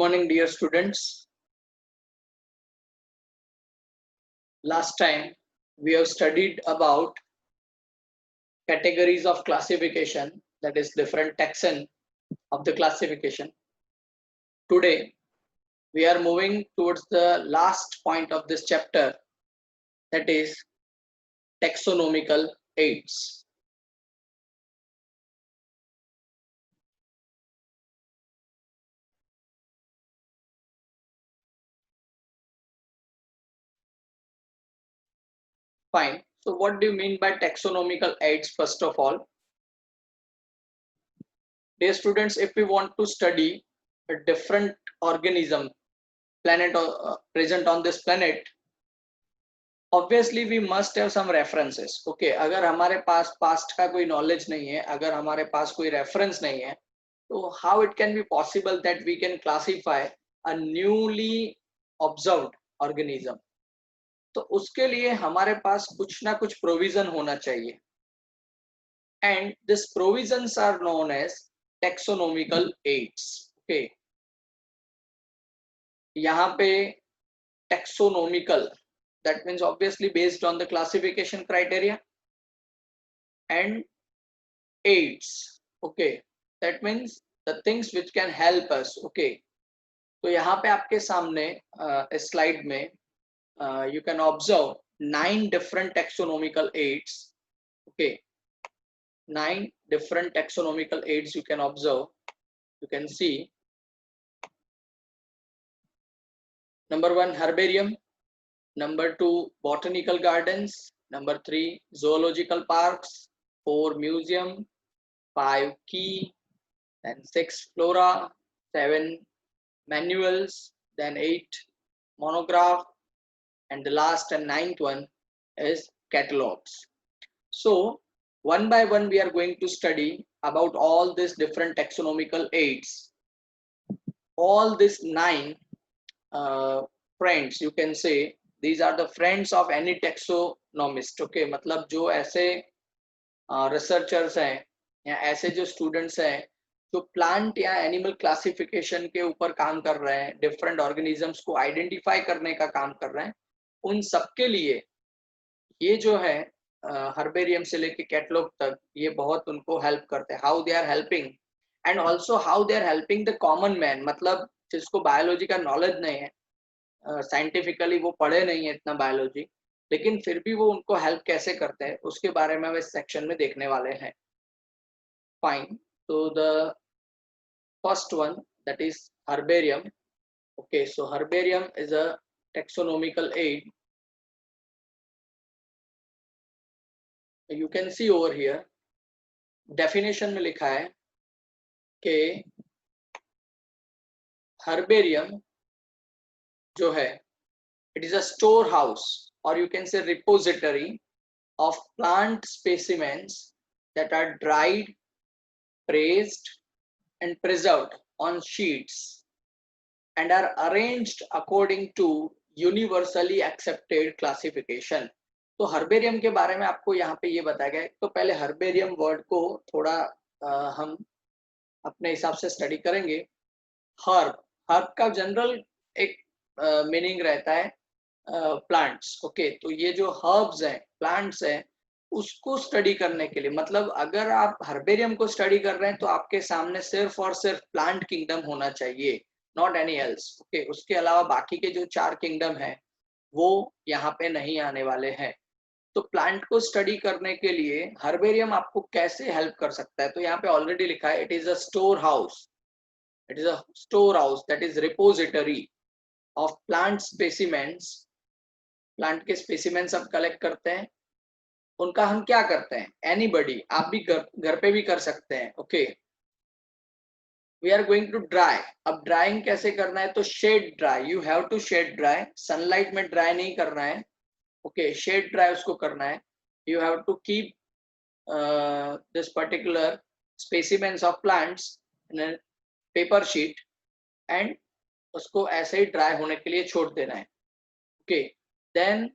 morning, dear students. Last time we have studied about categories of classification, that is different taxon of the classification. Today we are moving towards the last point of this chapter, that is taxonomical aids. Fine. So what do you mean by taxonomical aids first of all? Dear students, if we want to study a different organism planet present on this planet, obviously we must have some references. Okay, अगर हमारे पास past का कोई knowledge नहीं है, अगर हमारे पास कोई reference नहीं है, तो how it can be possible that we can classify a newly observed organism? तो उसके लिए हमारे पास कुछ ना कुछ provision होना चाहिए, and these provisions are known as taxonomical aids. Okay, यहाँ पे taxonomical, that means obviously based on the classification criteria, and aids, okay, that means the things which can help us. Okay, तो यहाँ पे आपके सामने slide में you can observe 9 different taxonomical aids. Okay, 9 different taxonomical aids you can observe. You can see number 1 herbarium, number 2 botanical gardens, number 3 zoological parks, 4 museum, 5 key, then 6 flora, 7 manuals, then 8 monograph, and the last and 9th one is catalogs. So one by one we are going to study about all these different taxonomical aids. All these 9 friends, you can say these are the friends of any taxonomist. Okay, मतलब जो ऐसे researchers हैं या ऐसे जो students हैं जो plant या एनिमल क्लासिफिकेशन के ऊपर काम कर रहे हैं, डिफरेंट ऑर्गेनिजम्स को आइडेंटिफाई करने का काम कर रहे हैं, उन सबके लिए ये जो है हर्बेरियम से लेके कैटलॉग तक ये बहुत उनको हेल्प करते हैं. How they are helping and also how they are helping the common man, मतलब जिसको बायोलॉजी का नॉलेज नहीं है, साइंटिफिकली वो पढ़े नहीं है इतना बायोलॉजी, लेकिन फिर भी वो उनको हेल्प कैसे करते हैं उसके बारे में हम इस सेक्शन में देखने वाले हैं. Fine. So the first one, that is herbarium. Okay, so herbarium is a taxonomical aid. You can see over here definition में लिखा है कि herbarium जो है it is a storehouse or you can say repository of plant specimens that are dried, pressed and preserved on sheets and are arranged according to universally accepted classification. तो herbarium के बारे में आपको यहाँ पे ये बताया गया है. तो पहले हर्बेरियम वर्ड को थोड़ा हम अपने हिसाब से स्टडी करेंगे. हर्ब का जनरल एक मीनिंग रहता है प्लांट्स. ओके, तो ये जो हर्ब्स हैं, प्लांट्स हैं, उसको स्टडी करने के लिए, मतलब अगर आप हर्बेरियम को स्टडी कर रहे हैं तो आपके सामने सिर्फ और सिर्फ प्लांट किंगडम होना चाहिए, नॉट एनी एल्स. ओके, उसके अलावा बाकी के जो 4 किंगडम हैं वो यहाँ पे नहीं आने वाले हैं. तो प्लांट को स्टडी करने के लिए हर्बेरियम आपको कैसे हेल्प कर सकता है, तो यहाँ पे ऑलरेडी लिखा है it is a store house. It is a store house that is repository of plant specimens. Plant के स्पेसिमेंट्स आप कलेक्ट करते हैं, उनका हम क्या करते हैं, एनीबडी, आप भी घर पे भी कर सकते हैं. Okay, we are going to dry. अब ड्राइंग कैसे करना है, तो shade dry, you have to shade dry, sunlight में ड्राई नहीं करना है. ओके, शेड ड्राई उसको करना है. You have to keep this particular specimens of plants in paper sheet and उसको ऐसे ही ड्राई होने के लिए छोड़ देना है. Okay, then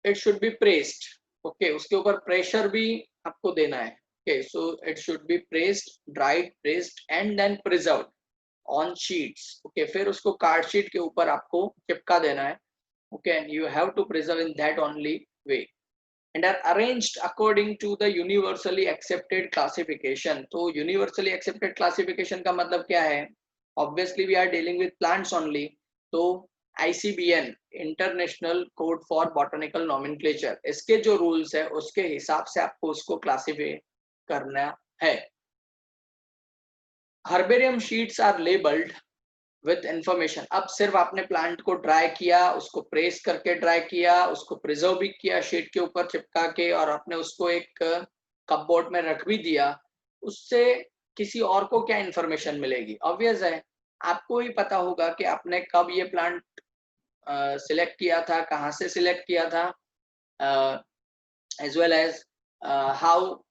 it should be pressed. Okay, उसके ऊपर प्रेशर भी आपको देना है. Okay, so it should be pressed, dried, pressed and then preserved. On sheets, okay, फिर उसको कार्ड शीट के ऊपर आपको चिपका देना है, okay, and you have to preserve in that only way and are arranged according to the universally accepted classification. तो universally accepted classification का मतलब क्या है? Obviously we are dealing with plants only. तो ICBN International Code for Botanical Nomenclature, इसके जो rules है उसके हिसाब से आपको उसको classify करना है. Herbarium sheets are labeled with information. अब सिर्फ आपने प्लांट को ड्राई किया, उसको प्रेस करके ड्राई किया, उसको प्रिजर्व भी किया शीट के ऊपर चिपका के, और आपने उसको एक कपबोर्ड में रख भी दिया, उससे किसी और को क्या इंफॉर्मेशन मिलेगी? ऑब्वियस है, आपको ही पता होगा कि आपने कब ये प्लांट सिलेक्ट किया था, कहाँ से सिलेक्ट किया था, as well as how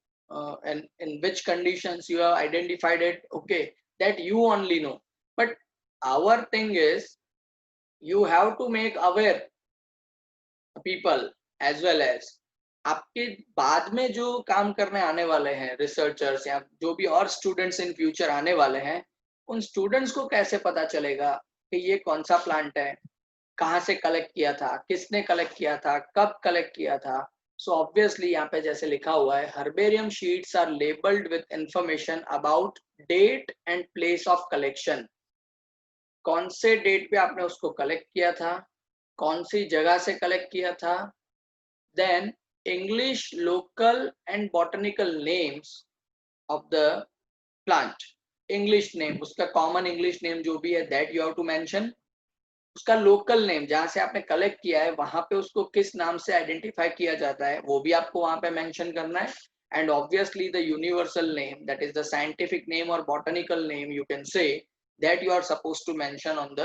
and in which conditions you have identified it, okay, that you only know. But our thing is you have to make aware people as well as आपके बाद में जो काम करने आने वाले हैं रिसर्चर्स या जो भी और स्टूडेंट्स इन फ्यूचर आने वाले हैं, उन स्टूडेंट्स को कैसे पता चलेगा कि ये कौन सा प्लांट है, कहाँ से कलेक्ट किया था, किसने कलेक्ट किया था, कब कलेक्ट किया था? सो ऑब्वियसली यहाँ पे जैसे लिखा हुआ है, herbarium sheets are labelled with information about date and place of collection. कौन से डेट पे आपने उसको कलेक्ट किया था, कौन सी जगह से कलेक्ट किया था, then English local and botanical names of the plant. English name, उसका कॉमन इंग्लिश नेम जो भी है that you have to mention. उसका लोकल नेम, जहां से आपने कलेक्ट किया है वहां पे उसको किस नाम से आइडेंटिफाई किया जाता है, वो भी आपको वहां पे मेंशन करना है. And obviously the universal name, that is the scientific name और botanical name you can say, that you are supposed to mention on the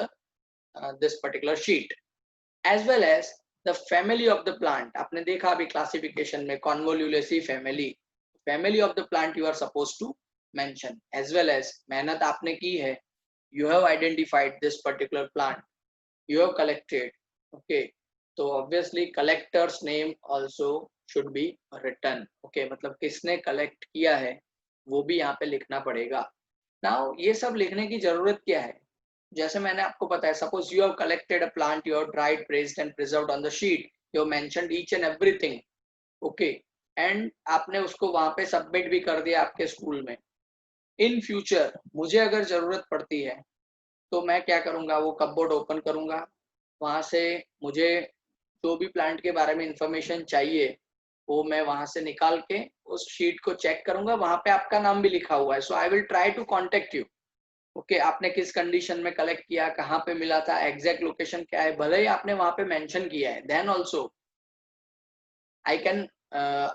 this particular sheet, as well as the family of the plant. आपने देखा अभी classification में Convolvulaceae family, family of the plant you are supposed to mention, as well as मेहनत आपने की है, you have identified this particular plant, you have collected, okay, तो obviously collector's name also should be written, okay, मतलब किसने collect किया है वो भी यहाँ पे लिखना पड़ेगा. नाउ ये सब लिखने की जरूरत क्या है? जैसे मैंने आपको बताया, suppose you have collected a plant, you have dried, pressed and preserved on the sheet, you have mentioned each and everything, okay, and आपने उसको वहां पे सबमिट भी कर दिया आपके स्कूल में. इन फ्यूचर मुझे अगर जरूरत पड़ती है तो मैं क्या करूंगा, वो कपबोर्ड ओपन करूंगा, वहां से मुझे जो भी प्लांट के बारे में इंफॉर्मेशन चाहिए वो मैं वहां से निकाल के उस शीट को चेक करूंगा, वहां पे आपका नाम भी लिखा हुआ है. So I will try to contact you, okay, आपने किस कंडीशन में कलेक्ट किया, कहाँ पे मिला था, एग्जैक्ट लोकेशन क्या है, भले ही आपने वहां पे मेंशन किया है, then also I can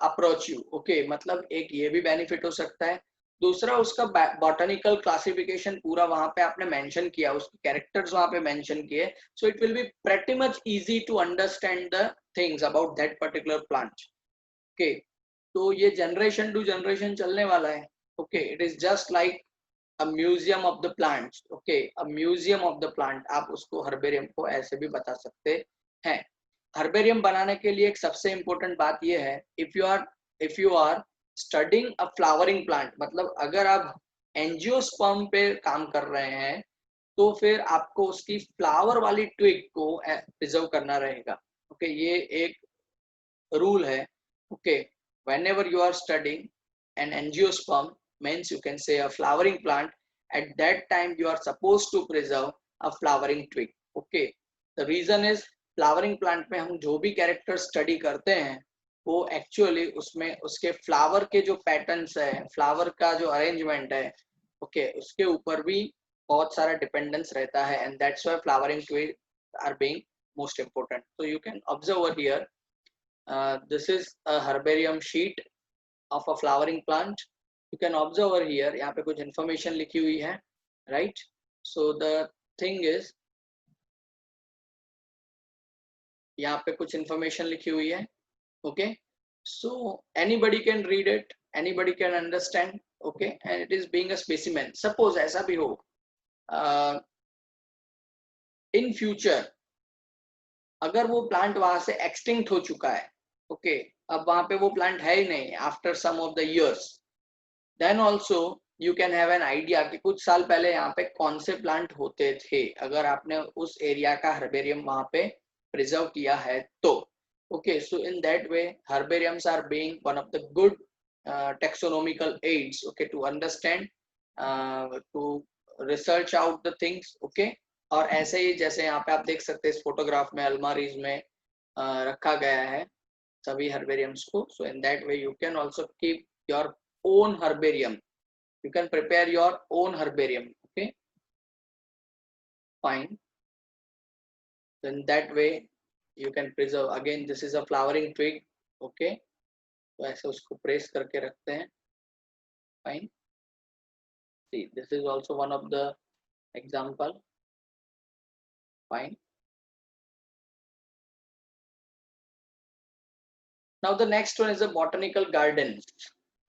approach you, okay, मतलब एक ये भी बेनिफिट हो सकता है. दूसरा, उसका बॉटनिकल क्लासिफिकेशन पूरा वहां पे आपने मेंशन किया, उसके कैरेक्टर्स वहां पे मेंशन किए, so it will be pretty much easy to understand the things about that particular plant, okay. तो ये जनरेशन टू जनरेशन चलने वाला है, okay. It is just like a museum of the plants, okay, a museum of the plant, आप उसको herbarium को ऐसे भी बता सकते हैं. हर्बेरियम बनाने के लिए एक सबसे इंपॉर्टेंट बात यह है, if you are studying a flowering plant, मतलब अगर आप एंजियोस्पर्म पे काम कर रहे हैं तो फिर आपको उसकी फ्लावर वाली ट्विग को प्रिजर्व करना रहेगा, ओके. ये एक रूल है, okay. Whenever you are studying an angiosperm, means you can say a flowering plant, at that time you are supposed to preserve a flowering twig, okay. The reason is flowering plant में हम जो भी character study करते हैं वो actually उसमें उसके flower के जो पैटर्न्स है, फ्लावर का जो अरेंजमेंट है, ओके, उसके ऊपर भी बहुत सारा डिपेंडेंस रहता है, and that's why flowering twig are being most important. So you can observe here, this is a herbarium sheet of a flowering plant. You can observe over here, यहाँ पे कुछ information लिखी हुई है, right? So the thing is, यहाँ पे कुछ information लिखी हुई है, okay? So anybody can read it, anybody can understand, okay? And it is being a specimen. Suppose ऐसा भी हो, in future अगर वो प्लांट वहां से एक्सटिंक्ट हो चुका है, ओके, अब वहां पे वो प्लांट है ही नहीं after some of the years, then also you can have an idea कि कुछ साल पहले यहाँ पे कौन से प्लांट होते थे, अगर आपने उस एरिया का हर्बेरियम वहां पे प्रिजर्व किया है तो। Okay, so in that way herbariums are being one of the good taxonomical aids, okay, to understand, to research out the things, okay। और ऐसे ही जैसे यहाँ पे आप देख सकते हैं इस फोटोग्राफ में अलमारीज में रखा गया है सभी हर्बेरियम्स को। So in that way you can also keep your own herbarium, you can prepare your own herbarium, okay, fine। Then that way you can preserve, again this is a flowering twig, okay, तो ऐसे उसको press करके रखते हैं, fine। See, this is also one of the example, fine। Now the next one is a botanical garden,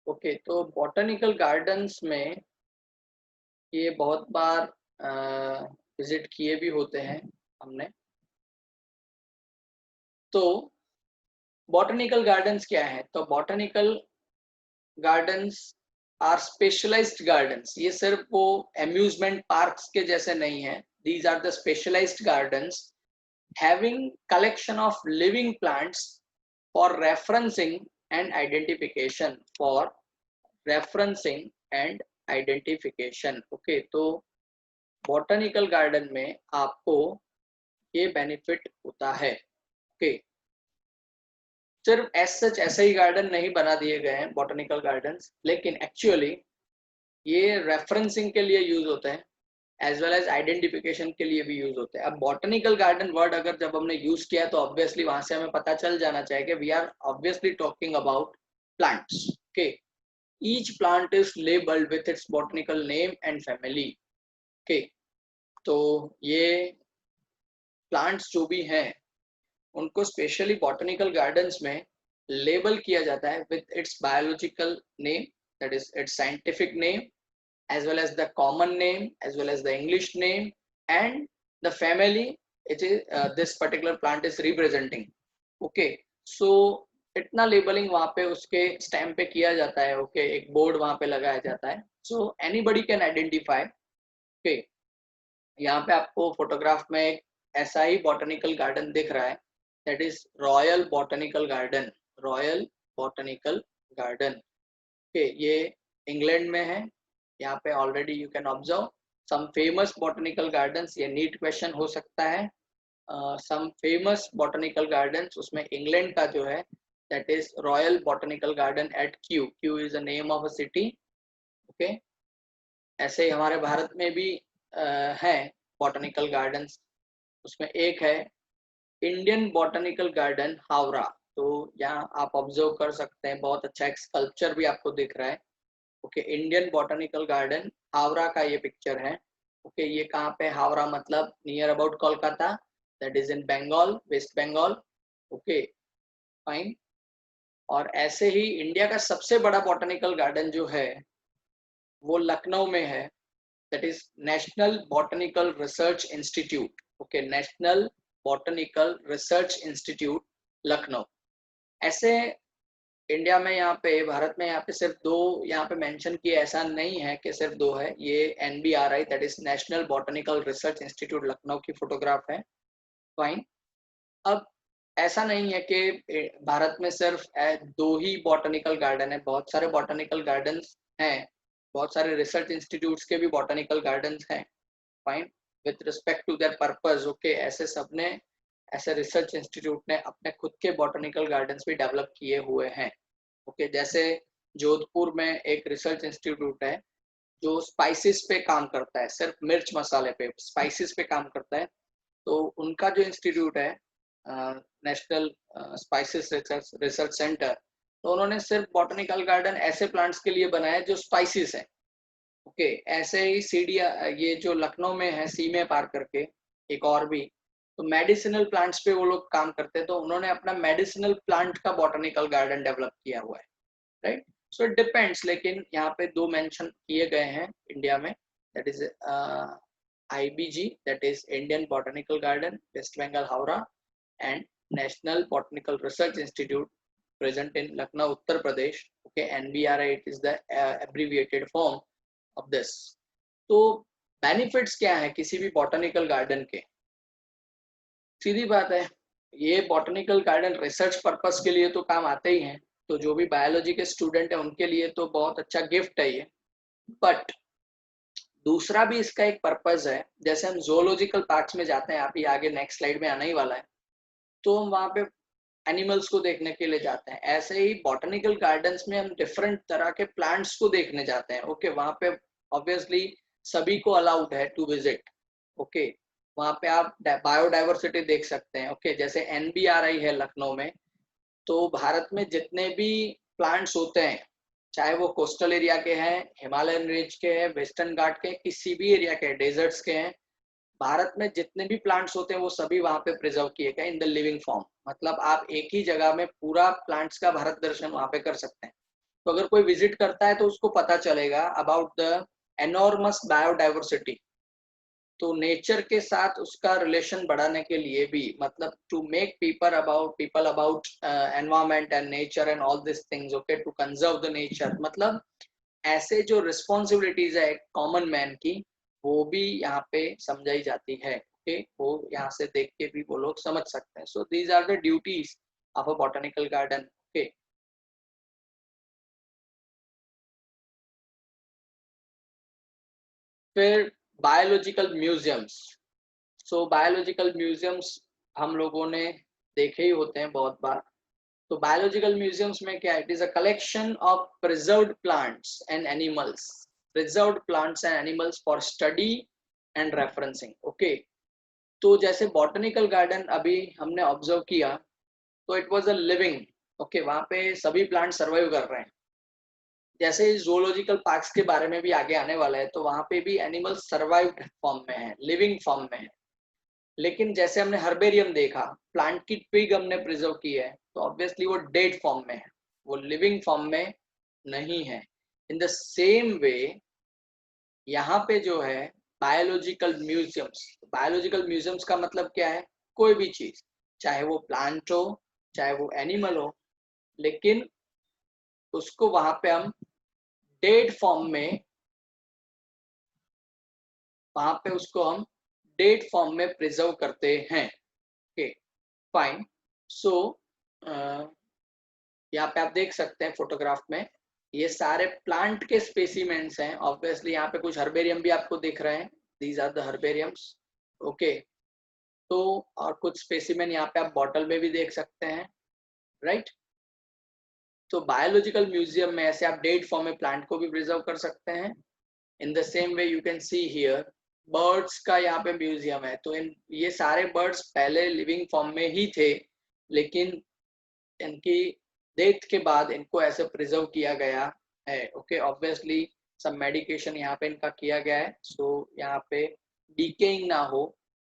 okay। तो botanical gardens में ये बहुत बार विजिट किए भी होते हैं हमने। तो बॉटनिकल गार्डन्स क्या है, तो botanical gardens are specialised gardens, ये सिर्फ वो अम्यूजमेंट पार्क्स के जैसे नहीं है। These are the specialised gardens having collection of living plants for referencing and identification, for referencing and identification, okay. तो बॉटनिकल गार्डन में आपको ये बेनिफिट होता है, ओके। सिर्फ सच ऐसे ही गार्डन नहीं बना दिए गए हैं बॉटनिकल गार्डन्स, लेकिन एक्चुअली ये रेफरेंसिंग के लिए यूज होते हैं एज वेल एज आइडेंटिफिकेशन के लिए भी यूज होते हैं। अब बॉटनिकल गार्डन वर्ड अगर जब हमने यूज किया तो ऑब्वियसली वहां से हमें पता चल जाना चाहिए कि we are obviously talking about plants, okay. Each plant is labelled with its botanical name and family, okay. तो ये प्लांट्स जो भी हैं उनको स्पेशली बॉटनिकल गार्डन्स में लेबल किया जाता है with its biological name, that is its scientific name, as well as the common name, as well as the English name and the family it is this particular plant is representing, okay। so इतना labelling वहां पे उसके stamp पे किया जाता है, okay. एक board वहां पे लगाया जाता है, so anybody can identify, okay। यहाँ पे आपको फोटोग्राफ में एक ऐसा ही बॉटनिकल गार्डन दिख रहा है, that is royal botanical garden, royal botanical garden, okay. ये इंग्लैंड में है। यहाँ पे already you can observe some famous botanical gardens, ये नीट क्वेश्चन हो सकता है। सम फेमस बॉटनिकल गार्डन्स, उसमें इंग्लैंड का जो है that is royal botanical garden at Kew, Kew is the name of a city, okay. ऐसे ही हमारे भारत में भी हैं बॉटनिकल गार्डन्स, उसमें एक है इंडियन बॉटनिकल गार्डन हावड़ा। तो यहाँ आप ऑब्जर्व कर सकते हैं बहुत अच्छा एक स्कल्पचर भी आपको दिख रहा है, okay. Indian botanical garden Howrah का ये पिक्चर है, ओके। ये कहाँ पे, हावड़ा मतलब near about Kolkata, that is in Bengal, West Bengal, okay, fine. और ऐसे ही इंडिया का सबसे बड़ा बॉटनिकल गार्डन जो है वो लखनऊ में है, that is national botanical research institute, okay. National botanical research institute Lucknow. ऐसे इंडिया में यहाँ पे, भारत में यहाँ पे सिर्फ दो यहाँ पे मेंशन किए, ऐसा नहीं है कि सिर्फ दो है। ये NBRI that is national botanical research institute Lucknow की फोटोग्राफ है, फाइन। अब ऐसा नहीं है कि भारत में सिर्फ दो ही बॉटनिकल गार्डन है, बहुत सारे बॉटनिकल गार्डन्स हैं, बहुत सारे रिसर्च इंस्टीट्यूट्स के भी बॉटनिकल गार्डन्स हैं, fine, with respect to their purpose, okay. ऐसे सबने, ऐसे रिसर्च इंस्टीट्यूट ने अपने खुद के बॉटनिकल गार्डन्स भी डेवलप किए हुए हैं, ओके। जैसे जोधपुर में एक रिसर्च इंस्टीट्यूट है जो स्पाइसेस पे काम करता है, सिर्फ मिर्च मसाले पे, स्पाइसेस पे काम करता है। तो उनका जो इंस्टीट्यूट है नेशनल स्पाइसेस रिसर्च सेंटर, तो उन्होंने सिर्फ बॉटनिकल गार्डन ऐसे प्लांट्स के लिए बनाया जो स्पाइसेस है, ओके। ऐसे ही सीडिया, ये जो लखनऊ में है सी में पार करके एक और भी, तो मेडिसिनल प्लांट्स पे वो लोग काम करते हैं, तो उन्होंने अपना मेडिसिनल प्लांट का बॉटनिकल गार्डन डेवलप किया हुआ है, राइट। सो इट डिपेंड्स, लेकिन यहाँ पे दो मेंशन किए गए हैं इंडिया में, that is IBG, that is Indian botanical garden West Bengal Howrah, and national botanical research institute present in Lucknow, Uttar Pradesh, okay। NBRI, it is the abbreviated form, of this. तो benefits क्या है किसी भी बॉटनिकल गार्डन के? सीधी बात है, ये बॉटनिकल गार्डन रिसर्च पर्पस के लिए तो काम आते ही हैं, तो जो भी बायोलॉजी के स्टूडेंट है उनके लिए तो बहुत अच्छा गिफ्ट है ये। बट दूसरा भी इसका एक पर्पस है, जैसे हम जोलॉजिकल पार्क्स में जाते हैं, अभी आगे नेक्स्ट स्लाइड में आना ही वाला है, तो हम वहाँ पे एनिमल्स को देखने के लिए जाते हैं। ऐसे ही बॉटनिकल गार्डन्स में हम डिफरेंट तरह के प्लांट्स को देखने जाते हैं। ओके, वहाँ पे ऑब्वियसली सभी को अलाउड है टू विजिट। ओके, वहाँ पे आप बायोडाइवर्सिटी देख सकते हैं। ओके, जैसे NBRI है लखनऊ में, तो भारत में जितने भी प्लांट्स होते हैं, चाहे वो कोस्टल एरिया के हैं, हिमालयन रेंज के हैं, वेस्टर्न घाट के, किसी भी एरिया के, डेजर्ट्स के हैं, भारत में जितने भी प्लांट्स होते हैं वो सभी वहां पे प्रिजर्व किए गए इन द लिविंग फॉर्म। मतलब आप एक ही जगह में पूरा प्लांट्स का भारत दर्शन वहां पे कर सकते हैं। तो अगर कोई विजिट करता है तो उसको पता चलेगा अबाउट द एनॉर्मस बायोडाइवर्सिटी। तो नेचर के साथ उसका रिलेशन बढ़ाने के लिए भी, मतलब to make people about environment and nature and all this things, okay, to conserve the nature, मतलब ऐसे जो रिस्पॉन्सिबिलिटीज है कॉमन मैन की, वो भी यहाँ पे समझाई जाती है। ओके, वो यहाँ से देख के भी वो लोग समझ सकते हैं। So these are the duties of a botanical garden. Okay, फिर biological museums. So biological museums हम लोगों ने देखे ही होते हैं बहुत बार। तो बायोलॉजिकल म्यूजियम्स में क्या है? It is a collection of preserved plants and animals, preserved plants and animals for study and referencing. Okay, तो जैसे बॉटनिकल गार्डन अभी हमने ऑब्जर्व किया, तो it was a living, okay, वहां पे सभी प्लांट सर्वाइव कर रहे हैं। जैसे जूलॉजिकल पार्क्स के बारे में भी आगे आने वाला है, तो वहां पे भी एनिमल्स सर्वाइव्ड फॉर्म में है, लिविंग फॉर्म में है। लेकिन जैसे हमने हर्बेरियम देखा, प्लांट की ट्विग हमने प्रिजर्व की है, तो ऑब्वियसली वो डेड फॉर्म में है, वो लिविंग फॉर्म में नहीं है। इन द सेम वे यहाँ पे जो है बायोलॉजिकल म्यूजियम्स, बायोलॉजिकल म्यूजियम्स का मतलब क्या है? कोई भी चीज, चाहे वो प्लांट हो, चाहे वो एनिमल हो, लेकिन उसको वहां पे हम डेड फॉर्म में, वहां पे उसको हम डेड फॉर्म में प्रिजर्व करते हैं। Okay, fine. सो यहाँ पे आप देख सकते हैं फोटोग्राफ में, ये सारे प्लांट के स्पेसिमेंट्स हैं। ऑब्वियसली यहाँ पे कुछ हर्बेरियम भी आपको दिख रहे हैं, दीज आर द हर्बेरियम्स। ओके, तो और कुछ स्पेसिमेन यहाँ पे आप बॉटल में भी देख सकते हैं, राइट। तो बायोलॉजिकल म्यूजियम में ऐसे आप डेट फॉर्म में प्लांट को भी प्रिजर्व कर सकते हैं। In the same way you can see here birds का यहाँ पे म्यूजियम है। तो इन ये सारे बर्ड्स पहले लिविंग फॉर्म में ही थे, लेकिन इनकी डेथ के बाद इनको ऐसे प्रिजर्व किया गया है। ओके, ऑब्वियसली सब मेडिकेशन यहाँ पे इनका किया गया है, सो यहाँ पे डीकेइंग ना हो।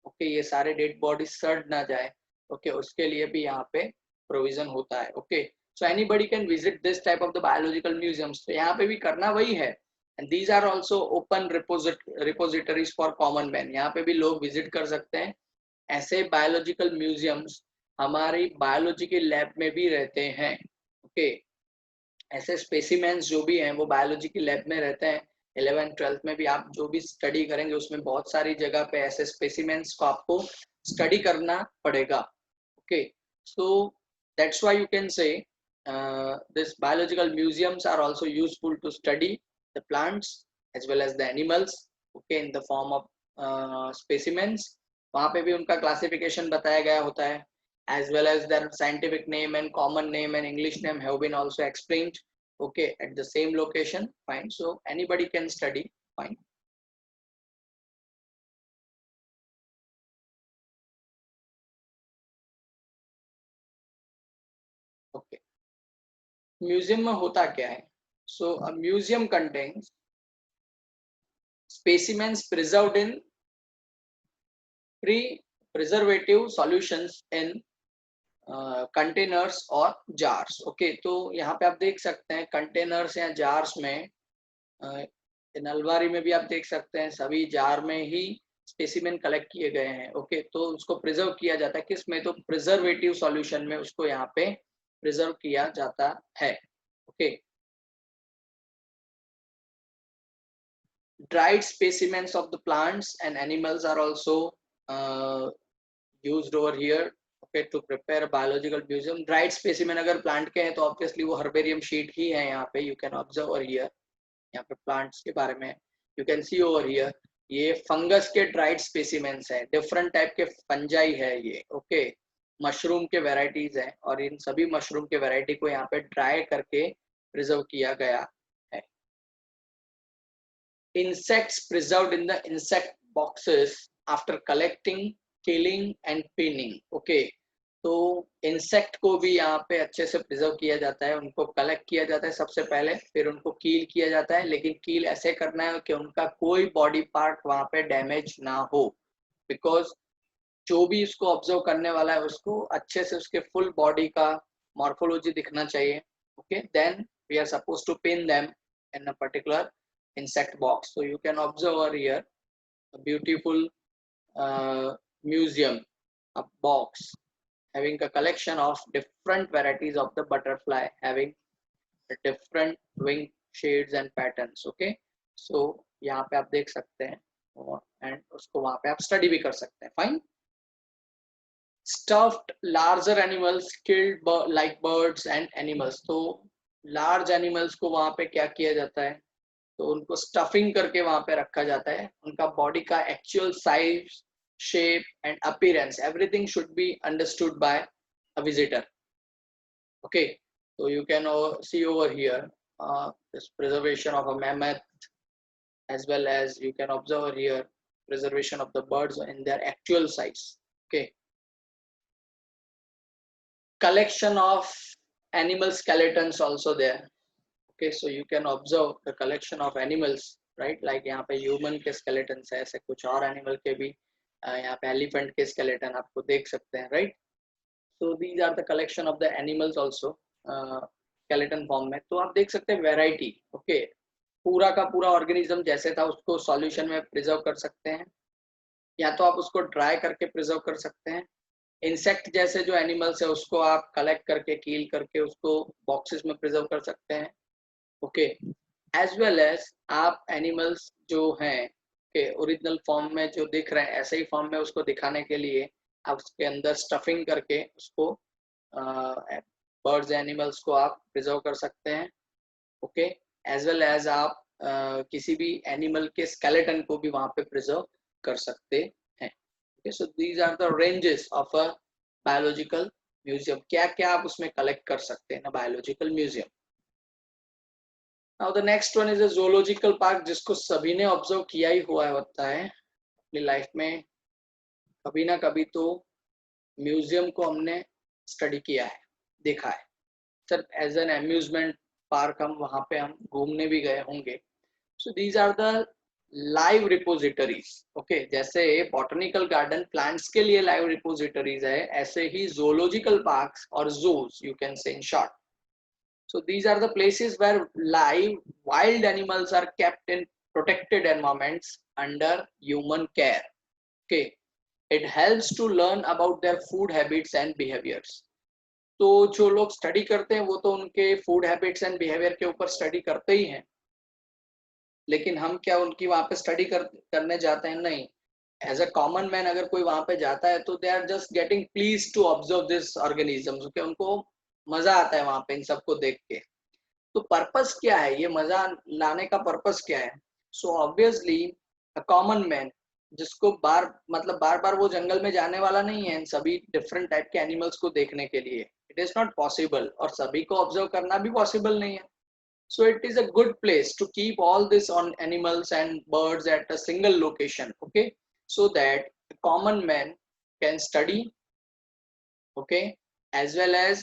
ओके, ये सारे डेड बॉडी सड़ ना जाए। ओके, उसके लिए भी यहाँ पे प्रोविजन होता है। Okay, so anybody can visit this type of the biological museums. तो यहाँ पे भी करना वही है। And these are also open repositories for common man, यहाँ पे भी लोग विजिट कर सकते हैं। ऐसे बायोलॉजिकल म्यूजियम्स हमारी बायोलॉजी के लैब में भी रहते हैं। ओके, ऐसे स्पेसिमेंस जो भी हैं वो बायोलॉजी की लैब में रहते हैं। 11th-12th में भी आप जो भी स्टडी करेंगे उसमें बहुत सारी जगह पे ऐसे स्पेसिमेंस को आपको स्टडी करना पड़ेगा। Okay, so that's why you can say this biological museums are also useful to study the plants as well as the animals. Okay, in the form of specimens. वहाँ पे भी उनका क्लासिफिकेशन बताया गया होता है, as well as their scientific name and common name and English name have been also explained, okay, at the same location. Fine, so anybody can study. Fine. Okay, museum में होता क्या है? So a museum contains specimens preserved in pre-preservative solutions in containers और jars. Okay, तो यहाँ पे आप देख सकते हैं कंटेनर्स या जार्स में, नलवारी में भी आप देख सकते हैं, सभी जार में ही स्पेसिमेन कलेक्ट किए गए हैं। ओके, तो उसको प्रिजर्व किया जाता है किस में? तो प्रिजर्वेटिव सॉल्यूशन में उसको यहाँ पे प्रिजर्व किया जाता है। Okay, dried specimens of the plants and animals are also used over here, okay, to prepare a biological museum. Dried specimen अगर plant के हैं तो obviously वो herbarium sheet ही है यहाँ पे, you can observe over here. यहाँ पे plants के बारे में you can see over here, ये फंगस के ड्राइड स्पेसिमेंस है, डिफरेंट टाइप के फंजाई है ये, ओके, मशरूम के वेराइटीज हैं और इन सभी मशरूम के वेराइटी को यहाँ पे ड्राई करके प्रिजर्व किया गया है. Insects preserved in the insect boxes after collecting, killing and pinning. Okay, तो इंसेक्ट को भी यहाँ पे अच्छे से प्रिजर्व किया जाता है, उनको कलेक्ट किया जाता है सबसे पहले, फिर उनको कील किया जाता है, लेकिन कील ऐसे करना है कि उनका कोई बॉडी पार्ट वहां पे डैमेज ना हो, बिकॉज जो भी इसको ऑब्जर्व करने वाला है उसको अच्छे से उसके फुल बॉडी का मॉर्फोलॉजी दिखना चाहिए. Okay, then we are suppose to pin them in a particular insect box. So you can observe over here a beautiful museum, a box having a collection of different varieties of the butterfly having different wing shades and patterns. Okay, so यहाँ पे आप देख सकते हैं and उसको वहाँ पे आप study भी कर सकते हैं. Fine. Stuffed larger animals killed like birds and animals. तो large animals को वहाँ पे क्या किया जाता है, तो उनको स्टफिंग करके वहां पे रखा जाता है. उनका बॉडी का actual size, shape and appearance, everything should be understood by a visitor. Okay, so you can see over here this preservation of a mammoth, as well as you can observe here preservation of the birds in their actual size. Okay, collection of animal skeletons also there. Okay, so you can observe the collection of animals, right, like यहाँ पे human के skeletons है, ऐसे कुछ और animal के भी यहाँ पे elephant के skeleton आपको देख सकते हैं, right. So these are the collection of the animals also skeleton form में. तो आप देख सकते हैं variety. Okay, पूरा का पूरा organism जैसे था उसको solution में preserve कर सकते हैं, या तो आप उसको dry करके preserve कर सकते हैं. इंसेक्ट जैसे जो एनिमल्स है उसको आप कलेक्ट करके कील करके उसको बॉक्सेस में प्रिजर्व कर सकते हैं. ओके, एज वेल एज आप एनिमल्स जो हैं के ओरिजिनल फॉर्म में जो दिख रहे हैं ऐसे ही फॉर्म में उसको दिखाने के लिए आप उसके अंदर स्टफिंग करके उसको बर्ड्स एनिमल्स को आप प्रिजर्व कर सकते हैं. ओके, एज वेल एज आप किसी भी एनिमल के स्केलेटन को भी वहां पे प्रिजर्व कर सकते हैं. Okay, so these are the ranges of a biological museum. क्या क्या आप उसमें कलेक्ट कर सकते हैं ना biological museum. Now the next one is a zoological park, जिसको सभी ने ऑब्जर्व किया ही हुआ होता है अपनी लाइफ में, कभी ना कभी तो म्यूजियम को हमने स्टडी किया है, देखा है. Sir as an amusement park हम वहां पे हम घूमने भी गए होंगे. So these are the live repositories. Okay, जैसे बॉटनिकल गार्डन प्लांट्स के लिए लाइव रिपोजिटरीज है, ऐसे ही जोलॉजिकल पार्क्स और zoos you can say in short. So these are the places where live wild animals are kept in protected environments under human care. Okay, it helps to learn about their food habits and behaviors. तो जो लोग study करते हैं वो तो उनके food habits and behaviour के ऊपर स्टडी करते ही हैं, लेकिन हम क्या उनकी वहां पे स्टडी करने जाते हैं? नहीं. एज अ कॉमन मैन अगर कोई वहां पे जाता है तो they are just getting pleased to observe this organisms. Okay, उनको मजा आता है वहां पे इन सबको देख के. तो पर्पस क्या है, ये मजा लाने का पर्पस क्या है? So obviously a common man जिसको बार बार वो जंगल में जाने वाला नहीं है इन सभी डिफरेंट टाइप के एनिमल्स को देखने के लिए, इट इज नॉट पॉसिबल, और सभी को ऑब्जर्व करना भी पॉसिबल नहीं है. So it is a good place to keep all this on animals and birds at a single location. Okay, so that a common man can study. Okay, as well as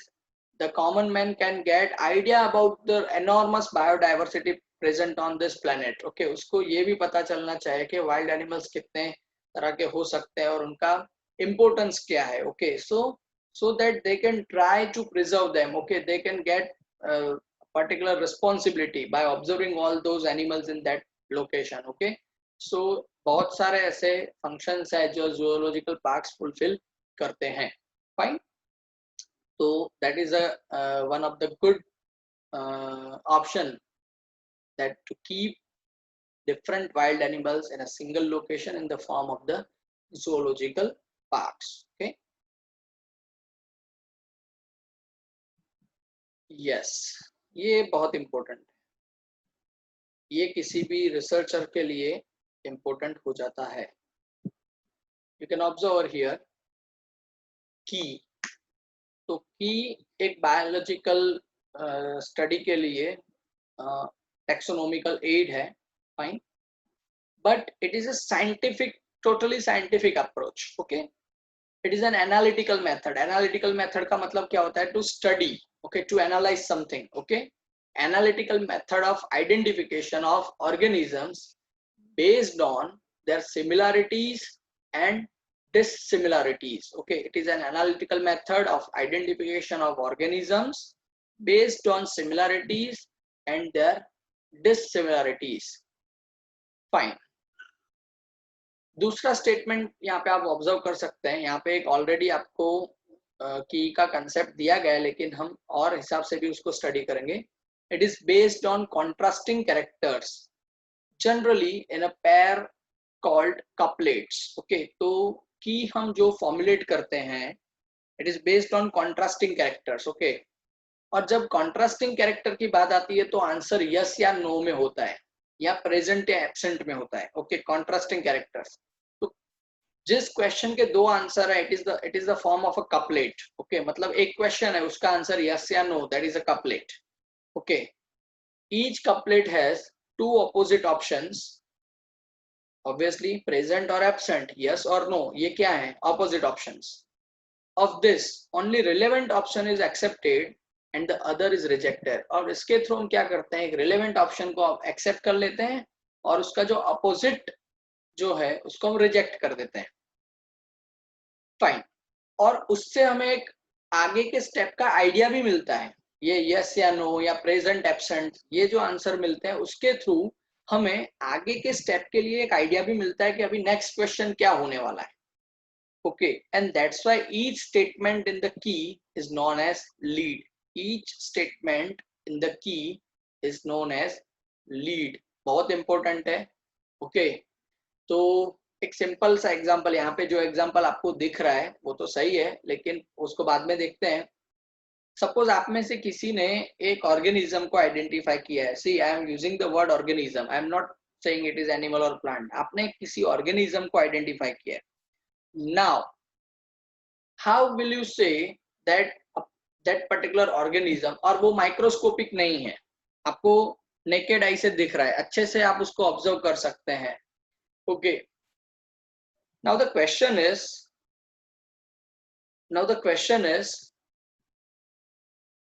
the common man can get idea about the enormous biodiversity present on this planet. Okay, उसको ये भी पता चलना चाहिए कि wild animals कितने तरह के हो सकते हैं और उनका importance क्या है. Okay, so that they can try to preserve them. Okay, they can get particular responsibility by observing all those animals in that location. Okay, so बहुत सारे ऐसे functions है जो zoological parks fulfill करते हैं. Fine. So that is a one of the good option that to keep different wild animals in a single location in the form of the zoological parks. Okay. Yes, ये बहुत important है, ये किसी भी researcher के लिए important हो जाता है. You can observe here की, तो की एक बायोलॉजिकल स्टडी के लिए टैक्सोनॉमिकल एड है, fine, but it is a scientific, totally scientific approach. Okay, it is an analytical method. Analytical method का मतलब क्या होता है? To study, okay, to analyse something. Okay, analytical method of identification of organisms based on their similarities and dissimilarities. Okay, it is an analytical method of identification of organisms based on similarities and their dissimilarities. Fine. दूसरा statement यहाँ पे आप observe कर सकते हैं. यहाँ पे एक ऑलरेडी आपको की का कंसेप्ट दिया गया है, लेकिन हम और हिसाब से भी उसको स्टडी करेंगे. It is based on contrasting characters generally in a pair called couplets. Okay, तो की हम जो फॉर्मुलेट करते हैं, it is based on contrasting characters. Okay, और जब contrasting character की बात आती है तो आंसर यस या नो में होता है, या प्रेजेंट या एब्सेंट में होता है. Okay, contrasting characters. तो जिस क्वेश्चन के दो आंसर है, it is the form of a couplet. Okay, मतलब एक क्वेश्चन है, उसका आंसर यस या no, that is a couplet. Okay, each couplet has two opposite options, obviously present or absent, yes or no. ये क्या है? Opposite options. Of this only relevant option is accepted and the other is rejected. और इसके through हम क्या करते हैं? एक relevant option को accept कर लेते हैं और उसका जो opposite जो है उसको हम reject कर देते हैं. Fine. और उससे हमें एक आगे के स्टेप का आइडिया भी मिलता है. ये यस या नो या प्रेजेंट एब्सेंट, ये जो आंसर मिलते हैं उसके थ्रू हमें आगे के स्टेप के लिए एक आइडिया भी मिलता है कि अभी नेक्स्ट क्वेश्चन क्या होने वाला है. Okay, and that's why each statement in the key is known as lead. Each statement in the key is known as lead. बहुत इंपॉर्टेंट है. ओके, तो एक सिंपल सा एग्जांपल, यहाँ पे जो एग्जांपल आपको दिख रहा है वो तो सही है, लेकिन उसको बाद में देखते हैं. सपोज आप में से किसी ने एक ऑर्गेनिज्म को आइडेंटिफाई किया है. See, I am using the word organism, I am not saying it is animal और प्लांट. आपने किसी ऑर्गेनिज्म को आइडेंटिफाई किया है. Now how will you say that that particular organism, और वो माइक्रोस्कोपिक नहीं है, आपको नेकेड आई से दिख रहा है, अच्छे से आप उसको ऑब्जर्व कर सकते हैं. Okay, now the question is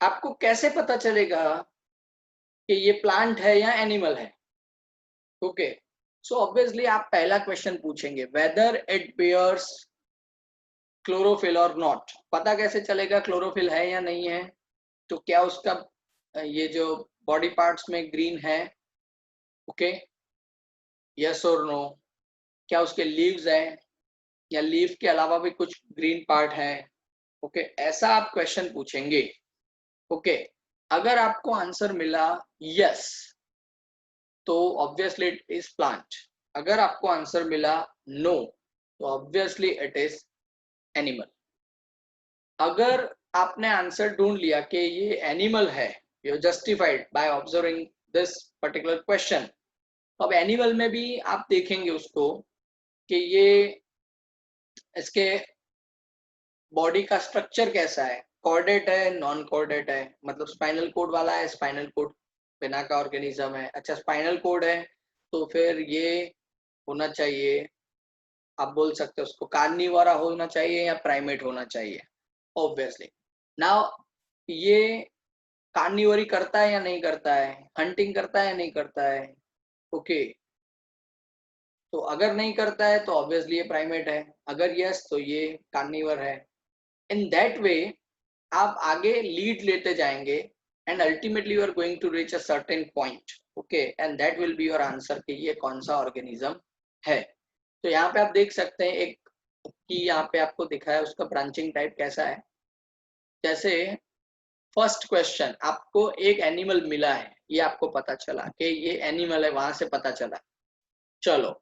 आपको कैसे पता चलेगा कि ये प्लांट है या एनिमल है? ओके, सो ऑब्वियसली आप पहला क्वेश्चन पूछेंगे, वेदर इट बियर्स क्लोरोफिल और नॉट. पता कैसे चलेगा क्लोरोफिल है या नहीं है? तो क्या उसका ये जो बॉडी पार्ट्स में ग्रीन है? ओके, यस और नो. क्या उसके लीव्स हैं या लीफ के अलावा भी कुछ ग्रीन पार्ट है? ओके, ऐसा आप क्वेश्चन पूछेंगे. ओके, अगर आपको आंसर मिला यस तो ऑब्वियसली इट इज प्लांट. अगर आपको आंसर मिला नो तो ऑब्वियसली इट इज एनिमल. अगर आपने आंसर ढूंढ लिया कि ये एनिमल है, you justified by observing this particular question, तो अब एनिमल में भी आप देखेंगे उसको कि ये इसके बॉडी का स्ट्रक्चर कैसा है, कॉर्डेट है, नॉन कॉर्डेट है, मतलब स्पाइनल कोड वाला है, स्पाइनल कोड बिना का ऑर्गेनिज्म है. अच्छा, स्पाइनल कोड है तो फिर ये होना चाहिए, आप बोल सकते हो उसको कार्निवोरा होना चाहिए या प्राइमेट होना चाहिए. ऑब्वियसली नाउ ये कार्निवोरी करता है या नहीं करता है, हंटिंग करता है या नहीं करता है? ओके, तो अगर नहीं करता है तो ऑब्वियसली ये प्राइमेट है, अगर यस तो ये कार्निवर है. इन दैट वे आप आगे लीड लेते जाएंगे and ultimately you are going to reach a certain point. Okay, and that will be your answer कि ये कौन सा ऑर्गेनिज्म है. तो यहाँ पे आप देख सकते हैं एक कि यहाँ पे आपको दिखा है उसका ब्रांचिंग टाइप कैसा है. जैसे फर्स्ट क्वेश्चन, आपको एक एनिमल मिला है, ये आपको पता चला कि ये एनिमल है, वहां से पता चला. चलो,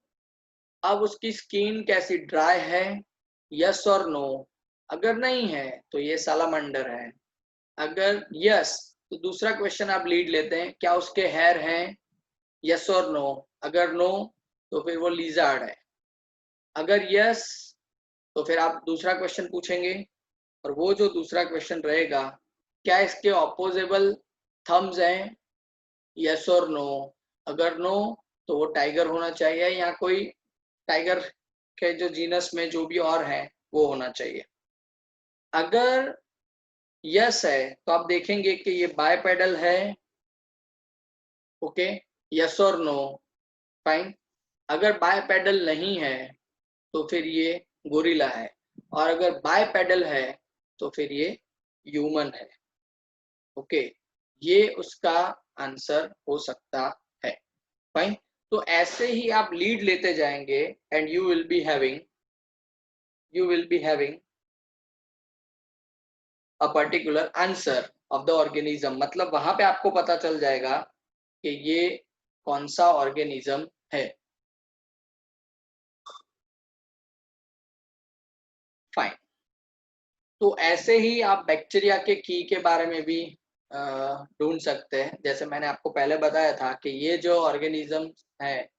अब उसकी स्किन कैसी, ड्राई है, यस और नो। अगर नहीं है तो ये सालामंडर है, अगर यस तो दूसरा क्वेश्चन आप लीड लेते हैं, क्या उसके हेयर हैं, यस और नो। अगर नो तो फिर वो लिजार्ड है, अगर यस तो फिर आप दूसरा क्वेश्चन पूछेंगे, और वो जो दूसरा क्वेश्चन रहेगा, क्या इसके ऑपोजेबल थम्स हैं, यस और नो। अगर नो तो वो टाइगर होना चाहिए, या कोई टाइगर के जो जीनस में जो भी और है वो होना चाहिए। अगर यस है तो आप देखेंगे कि ये बायपेडल है, ओके, यस और नो, फाइन। अगर बायपेडल नहीं है तो फिर ये गोरिल्ला है, और अगर बायपेडल है तो फिर ये ह्यूमन है, ओके। ये उसका आंसर हो सकता है, फाइन। तो ऐसे ही आप लीड लेते जाएंगे, and you will be having a particular answer of the organism। मतलब वहां पे आपको पता चल जाएगा कि ये कौन सा ऑर्गेनिज्म है, फाइन। तो ऐसे ही आप बैक्टीरिया के की के बारे में भी ढूंढ सकते हैं। जैसे मैंने आपको पहले बताया था कि ये जो ऑर्गेनिज्म है,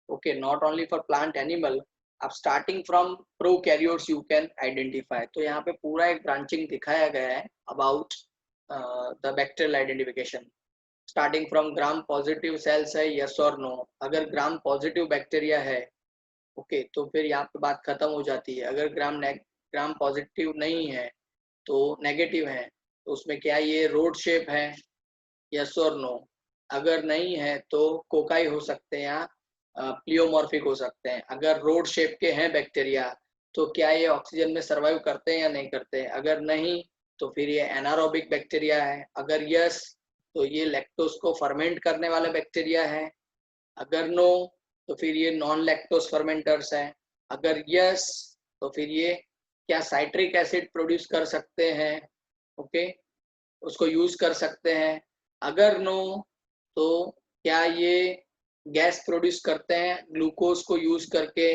okay, not only for plant animal, आप starting from prokaryotes you can identify. तो यहाँ पे पूरा एक ब्रांचिंग दिखाया गया है about the bacterial identification. Starting from gram positive cells है, यस और नो। अगर ग्राम पॉजिटिव बैक्टीरिया है, ओके, तो फिर यहाँ पे बात खत्म हो जाती है। अगर ग्राम पॉजिटिव नहीं है तो नेगेटिव है, तो उसमें क्या ये रोड शेप है, यस और नो। अगर नहीं है तो कोकाई हो सकते हैं, या प्लियोमॉर्फिक हो सकते हैं। अगर रोड शेप के हैं बैक्टीरिया तो क्या ये ऑक्सीजन में सर्वाइव करते हैं या नहीं करते हैं। अगर नहीं तो फिर ये एनारोबिक बैक्टीरिया है। अगर यस तो ये लैक्टोज को फर्मेंट करने वाले बैक्टीरिया है। अगर नो तो फिर ये नॉन लैक्टोज फर्मेंटर्स हैं। अगर यस तो फिर ये क्या साइट्रिक एसिड प्रोड्यूस कर सकते हैं, ओके, उसको यूज कर सकते हैं। अगर नो तो क्या ये गैस प्रोड्यूस करते हैं ग्लूकोज को यूज करके।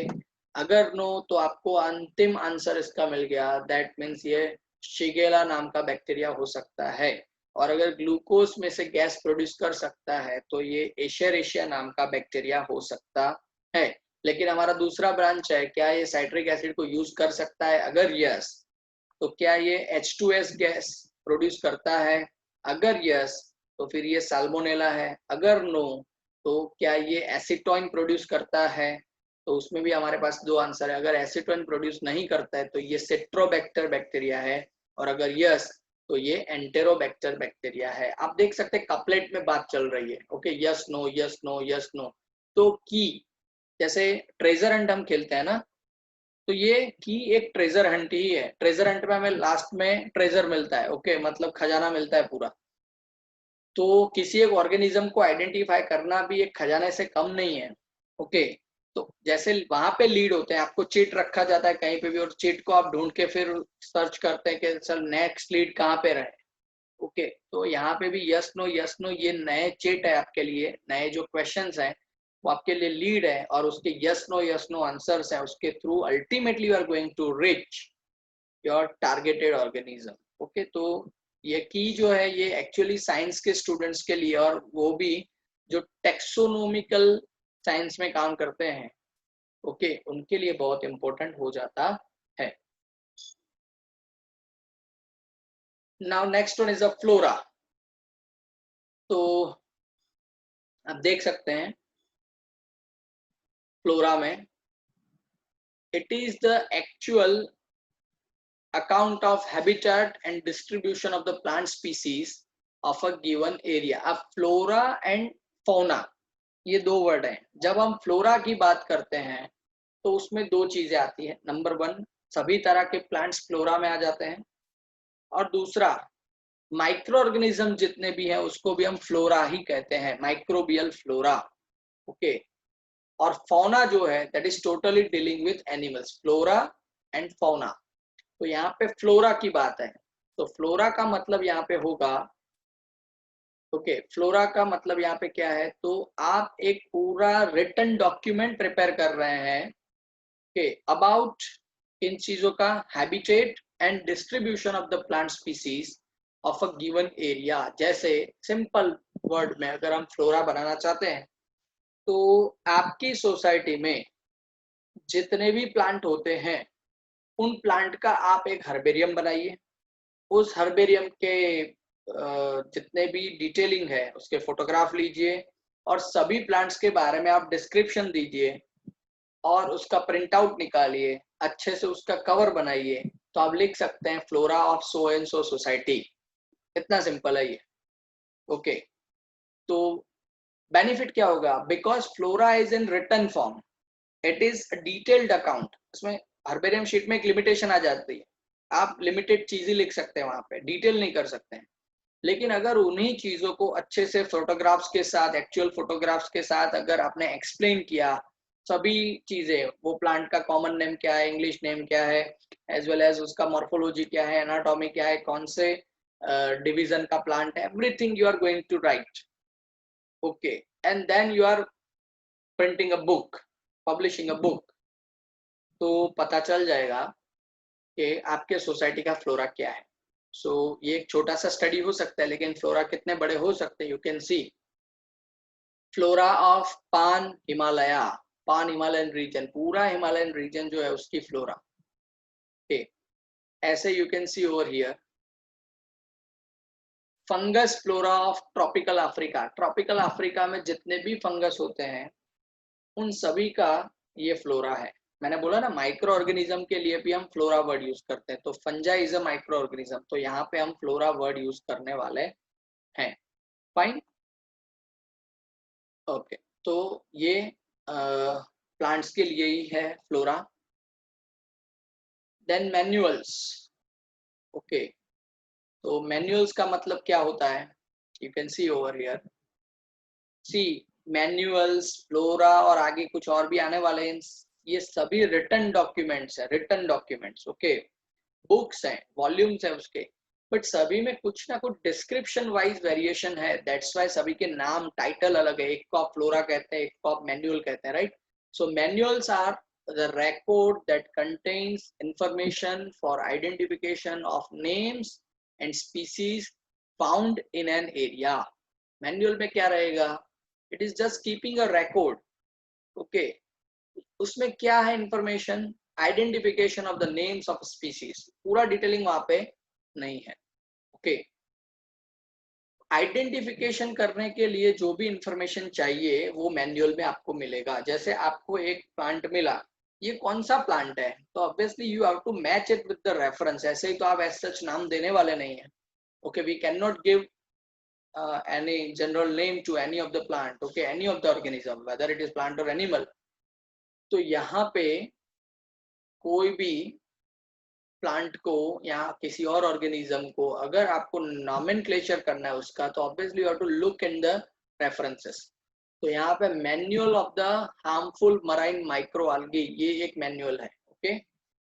अगर नो तो आपको अंतिम आंसर इसका मिल गया, दैट मीन्स ये शिगेला नाम का बैक्टीरिया हो सकता है। और अगर ग्लूकोज में से गैस प्रोड्यूस कर सकता है तो ये एशेरेशिया नाम का बैक्टीरिया हो सकता है। लेकिन हमारा दूसरा ब्रांच है, क्या ये साइट्रिक एसिड को यूज कर सकता है। अगर यस तो क्या ये H2S गैस प्रोड्यूस करता है। अगर यस तो फिर ये साल्मोनेला है। अगर नो तो क्या ये एसीटोन प्रोड्यूस करता है। तो उसमें भी हमारे पास दो आंसर है। अगर एसीटोन प्रोड्यूस नहीं करता है तो ये सेट्रोबैक्टर बैक्टीरिया है, और अगर यस तो ये एंटेरोबैक्टर बैक्टीरिया है। आप देख सकते हैं कपलेट में बात चल रही है, okay, yes no yes no yes no. तो की, जैसे ट्रेजर हंट हम खेलते हैं ना, तो ये की एक ट्रेजर हंट ही है। ट्रेजर हंट में हमें लास्ट में ट्रेजर मिलता है, ओके, मतलब खजाना मिलता है पूरा। तो किसी एक ऑर्गेनिज्म को आइडेंटिफाई करना भी एक खजाने से कम नहीं है, ओके। तो जैसे वहां पे लीड होते हैं, आपको चिट रखा जाता है कहीं पे भी, और चिट को आप ढूंढ के फिर सर्च करते हैं कि सर नेक्स्ट लीड कहाँ पे रहे, ओके। तो यहाँ पे भी यस नो ये नए चिट है आपके लिए, नए जो क्वेश्चंस हैं वो आपके लिए लीड है, और उसके यस नो आंसर्स हैं, उसके through ultimately you are going to reach your targeted organism, okay. तो ये की जो है ये एक्चुअली साइंस के स्टूडेंट्स के लिए, और वो भी जो टेक्सोनोमिकल साइंस में काम करते हैं, ओके, उनके लिए बहुत इंपॉर्टेंट हो जाता है। Now next one is a flora. तो आप देख सकते हैं फ्लोरा में it is the actual account of habitat and distribution of the plant species of a given area। अब फ्लोरा एंड फौना ये दो वर्ड हैं। जब हम फ्लोरा की बात करते हैं तो उसमें दो चीजें आती है। नंबर वन, सभी तरह के प्लांट्स फ्लोरा में आ जाते हैं, और दूसरा माइक्रो ऑर्गेनिज्म जितने भी हैं उसको भी हम फ्लोरा ही कहते हैं, माइक्रोबियल फ्लोरा, ओके। और फौना जो है that is totally dealing with animals, flora and fauna. तो यहाँ पे फ्लोरा की बात है, तो फ्लोरा का मतलब यहाँ पे होगा, ओके, फ्लोरा का मतलब यहाँ पे क्या है, तो आप एक पूरा रिटन डॉक्यूमेंट प्रिपेयर कर रहे हैं ओके अबाउट इन चीजों का habitat and distribution of the plant species of a given area. जैसे सिंपल वर्ड में अगर हम फ्लोरा बनाना चाहते हैं तो आपकी सोसाइटी में जितने भी प्लांट होते हैं उन प्लांट का आप एक हर्बेरियम बनाइए। उस हर्बेरियम के जितने भी डिटेलिंग है उसके फोटोग्राफ लीजिए और सभी प्लांट्स के बारे में आप डिस्क्रिप्शन दीजिए और उसका प्रिंट आउट निकालिए, अच्छे से उसका कवर बनाइए, तो आप लिख सकते हैं flora of so and so society. इतना सिंपल है ये। ओके, तो बेनिफिट क्या होगा, because flora is in written form, it is a detailed account. इसमें हर्बेरियम शीट में एक लिमिटेशन आ जाती है, आप लिमिटेड चीजें लिख सकते हैं वहां पे, डिटेल नहीं कर सकते हैं। लेकिन अगर उन्हीं चीजों को अच्छे से फोटोग्राफ्स के साथ, एक्चुअल फोटोग्राफ्स के साथ अगर आपने एक्सप्लेन किया सभी चीजें, वो प्लांट का कॉमन नेम क्या है, इंग्लिश नेम क्या है, एज वेल एज उसका मॉर्फोलॉजी क्या है, एनाटॉमी क्या है, कौन से डिवीजन का प्लांट है, everything you are going to write. Okay, and then you are printing a book, publishing a book, तो पता चल जाएगा कि आपके सोसाइटी का फ्लोरा क्या है। सो ये एक छोटा सा स्टडी हो सकता है, लेकिन फ्लोरा कितने बड़े हो सकते हैं, you can C flora of पान हिमालय, पान हिमालयन रीजन, पूरा हिमालयन रीजन जो है उसकी फ्लोरा। ओके, ऐसे you can see over here fungus flora of tropical Africa. Tropical Africa में जितने भी फंगस होते हैं उन सभी का ये फ्लोरा है। मैंने बोला ना माइक्रो ऑर्गेनिज्म के लिए भी हम फ्लोरा वर्ड यूज करते हैं, तो फंजा इज अ माइक्रो ऑर्गेनिज्म, तो यहाँ पे हम फ्लोरा वर्ड यूज करने वाले हैं। फाइन, ओके, तो ये प्लांट्स के लिए ही है फ्लोरा। देन मैन्युअल्स। ओके, तो मैन्युअल्स का मतलब क्या होता है, you can see over here, see manuals, flora और आगे कुछ और भी आने वाले हैं, ये सभी रिटन डॉक्यूमेंट्स है, रिटन डॉक्यूमेंट्स। ओके, बुक्स हैं, वॉल्यूम्स है उसके, बट सभी में कुछ ना कुछ डिस्क्रिप्शन वाइज वेरिएशन है, दैट्स वाई सभी के नाम टाइटल अलग है, एक को आप फ्लोरा कहते हैं, एक को आप मैन्युअल कहते हैं, right. So manuals are the record that contains information for identification of names and species found in an area। Manual में क्या रहेगा, it is just keeping a record। Okay, उसमें क्या है information, identification of the names of species, पूरा detailing वहां पे नहीं है। ओके, आइडेंटिफिकेशन करने के लिए जो भी इंफॉर्मेशन चाहिए वो मैन्युअल में आपको मिलेगा। जैसे आपको एक प्लांट मिला, ये कौन सा प्लांट है, तो obviously you have to match it with the reference, ऐसे ही तो आप एज सच नाम देने वाले नहीं है। Okay, we can not give any general name to any of the plant, okay, any of the organism, whether it is plant or animal। तो यहाँ पे कोई भी प्लांट को या किसी और ऑर्गेनिज्म को अगर आपको नॉमेनक्लेचर करना है उसका, तो obviously you have to look in the references. तो यहाँ पे manual of the harmful marine microalgae, ये एक मैन्युअल है। ओके,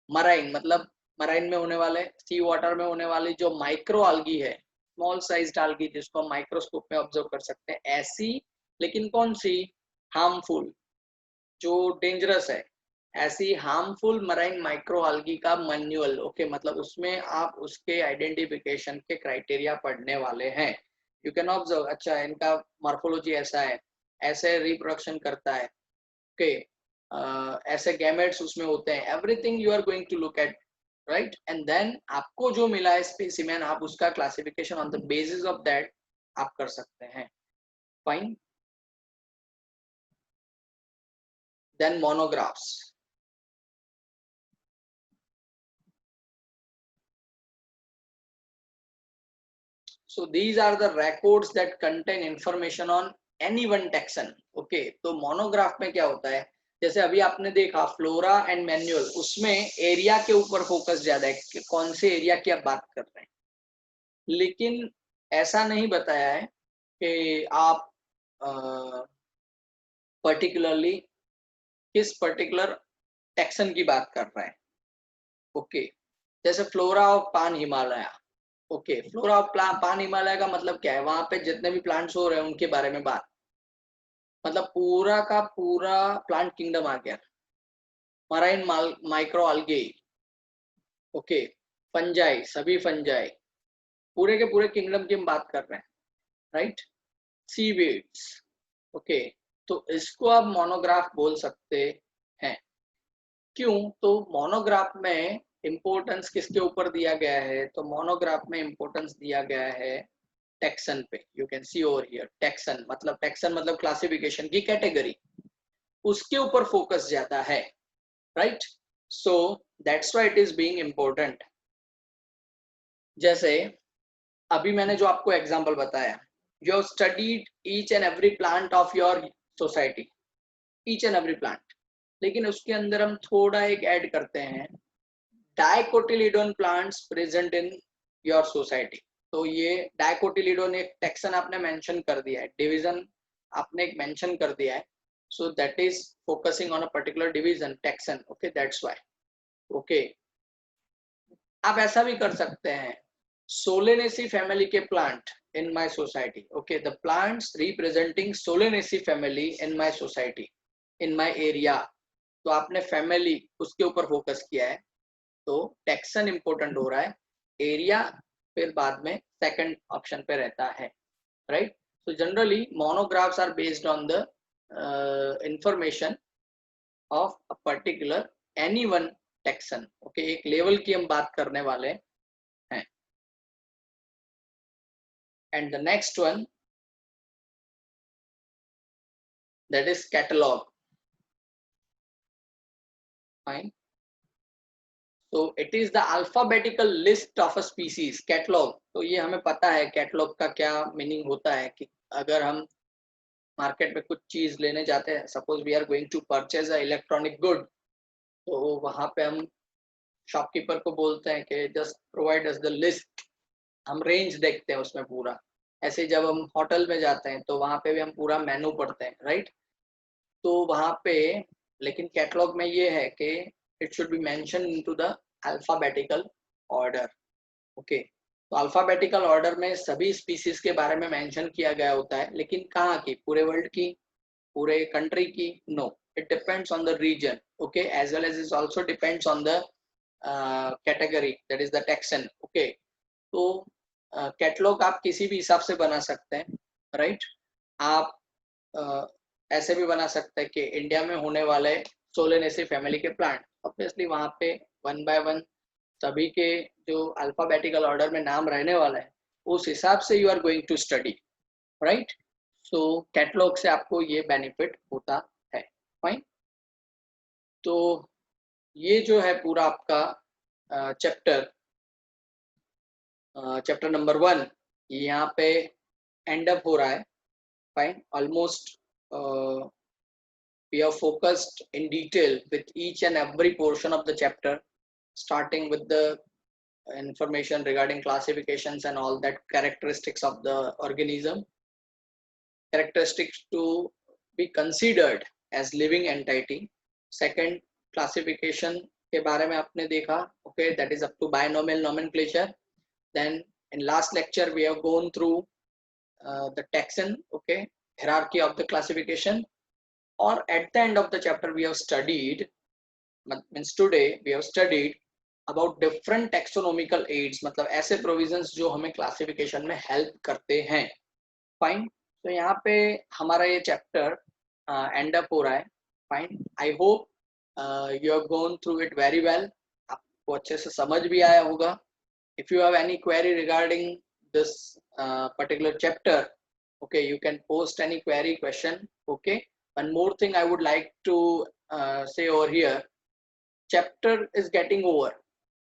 मराइन मतलब मराइन में होने वाले, सी वाटर में होने वाली जो माइक्रो आल्गी है, स्मॉल साइज आल्गी जिसको हम माइक्रोस्कोप में ऑब्जर्व कर सकते हैं, ऐसी, लेकिन कौन सी, हार्मफुल, जो डेंजरस है, ऐसी हार्मफुल मराइन माइक्रो आल्गी का मैन्युअल। ओके, मतलब उसमें आप उसके आइडेंटिफिकेशन के क्राइटेरिया पढ़ने वाले हैं। यू कैन ऑब्जर्व, अच्छा इनका मॉर्फोलॉजी ऐसा है, ऐसे रिप्रोडक्शन करता है, ओके, ऐसे गैमेट्स उसमें होते हैं, everything you are going to look at, right. And then आपको जो मिला है स्पेसिमेन, आप उसका classification on the basis of that आप कर सकते हैं। Fine, then monographs. So these are the records that contain information on any one taxon। Okay, तो मोनोग्राफ में क्या होता है, जैसे अभी आपने देखा फ्लोरा एंड मैन्युअल, उसमें एरिया के ऊपर फोकस ज्यादा है कि कौन से एरिया की आप बात कर रहे हैं, लेकिन ऐसा नहीं बताया है कि आप पर्टिकुलरली किस पर्टिकुलर टैक्सन की बात कर रहे हैं। ओके, जैसे फ्लोरा ऑफ पान हिमालय, ओके, फ्लोरा ऑफ पान हिमालय का मतलब क्या है? वहां पे जितने भी प्लांट्स हो रहे हैं उनके बारे में बात, मतलब पूरा का पूरा प्लांट किंगडम आ गया। Marine micro algae, okay, fungi, सभी फंजाई, पूरे के पूरे किंगडम की हम बात कर रहे हैं, राइट। सीवीड्स, ओके, तो इसको आप मोनोग्राफ बोल सकते हैं। क्यों? तो मोनोग्राफ में इंपॉर्टेंस किसके ऊपर दिया गया है? तो मोनोग्राफ में इंपॉर्टेंस दिया गया है टेक्सन पे। You can see over here, taxon मतलब क्लासिफिकेशन की कैटेगरी, उसके ऊपर फोकस ज्यादा है, right. So that's why it is being important. जैसे अभी मैंने जो आपको एग्जांपल बताया, you have studied each and every plant of your society, each and every plant, लेकिन उसके अंदर हम थोड़ा एक ऐड करते हैं, dicotyledon plants present in your society. तो ये डाइकोटिलीडोन एक टेक्सन आपने मेंशन कर दिया है, डिवीजन आपने एक मेंशन कर दिया है, so that is focusing on a particular division taxon, okay, that's why. Okay, आप ऐसा भी कर सकते हैं, सोलेनेसी फैमिली के plant in my society, okay, the plants representing Solanaceae family in my society, in my area. तो आपने family उसके ऊपर फोकस किया है, तो टेक्सन इंपॉर्टेंट हो रहा है, एरिया फिर बाद में सेकंड ऑप्शन पे रहता है, right. So generally monographs are based on the information of a particular any one taxon, okay, एक लेवल की हम बात करने वाले हैं। And the next one, that is catalogue, fine. तो it is the alphabetical list of a species, catalogue. तो ये हमें पता है कैटलॉग का क्या मीनिंग होता है, कि अगर हम मार्केट में कुछ चीज लेने जाते हैं, suppose we are going to purchase a electronic good, तो वहां पे हम शॉपकीपर को बोलते हैं कि just provide us the list, हम रेंज देखते हैं उसमें पूरा। ऐसे जब हम होटल में जाते हैं तो वहां पे भी हम पूरा मेनू पढ़ते हैं, राइट। तो वहां पे लेकिन कैटलॉग में ये है कि it should be mention into the alphabetical order, okay. तो अल्फाबेटिकल ऑर्डर में सभी स्पीसीज के बारे में मेंशन किया गया होता है, लेकिन कहाँ की? पूरे वर्ल्ड की, पूरे कंट्री की? No, it depends on the region, okay, as well as it also depends on the category, that is the taxon, okay. तो कैटलॉग आप किसी भी हिसाब से बना सकते हैं, राइट। आप ऐसे भी बना सकते हैं कि इंडिया में होने वाले सोलेनेसी फैमिली के प्लांट, ऑब्वियसली वहां पे वन बाय वन सभी के जो अल्फाबेटिकल ऑर्डर में नाम रहने वाला है, उस हिसाब से you are going to study, right. So catalogue से आपको ये बेनिफिट होता है, फाइन। तो ये जो है पूरा आपका चैप्टर नंबर 1 यहाँ पे एंड अप हो रहा है, fine. Almost we have focused in detail with each and every portion of the chapter, starting with the information regarding classifications and all that, characteristics of the organism, characteristics to be considered as living entity. Second, classification के बारे में आपने देखा, okay, that is up to binomial nomenclature. Then in last lecture we have gone through the taxon, okay, hierarchy of the classification. Or at the end of the chapter we have studied, means today we have studied about different taxonomical aids, मतलब ऐसे provisions जो हमें classification में help करते हैं, fine। तो यहाँ पे हमारा ये chapter end up हो रहा है, fine। I hope you have gone through it very well, आपको अच्छे से समझ भी आया होगा। If you have any query regarding this particular chapter, okay, you can post any query, question, okay. One more thing I would like to say over here, chapter is getting over,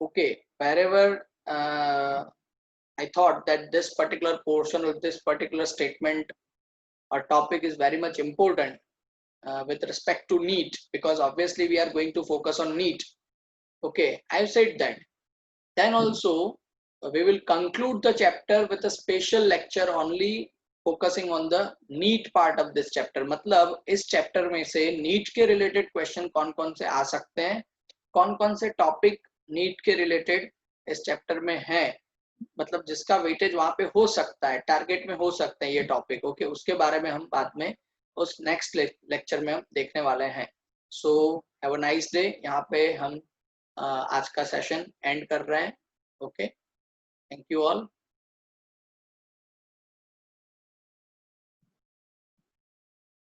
okay. Wherever I thought that this particular portion or this particular statement or topic is very much important with respect to NEET, because obviously we are going to focus on NEET, okay, I've said that. Then also we will conclude the chapter with a special lecture only focusing on the NEET part of this chapter। मतलब इस chapter में से NEET के related question कौन कौन से आ सकते हैं, कौन कौन से topic NEET के related इस chapter में है, मतलब जिसका वेटेज वहां पे हो सकता है, टारगेट में हो सकते हैं ये टॉपिक, ओके, उसके बारे में हम बाद में उस नेक्स्ट लेक्चर में हम देखने वाले हैं। So have a nice day. यहाँ पे हम आज का सेशन एंड कर रहे हैं। Okay, thank you all.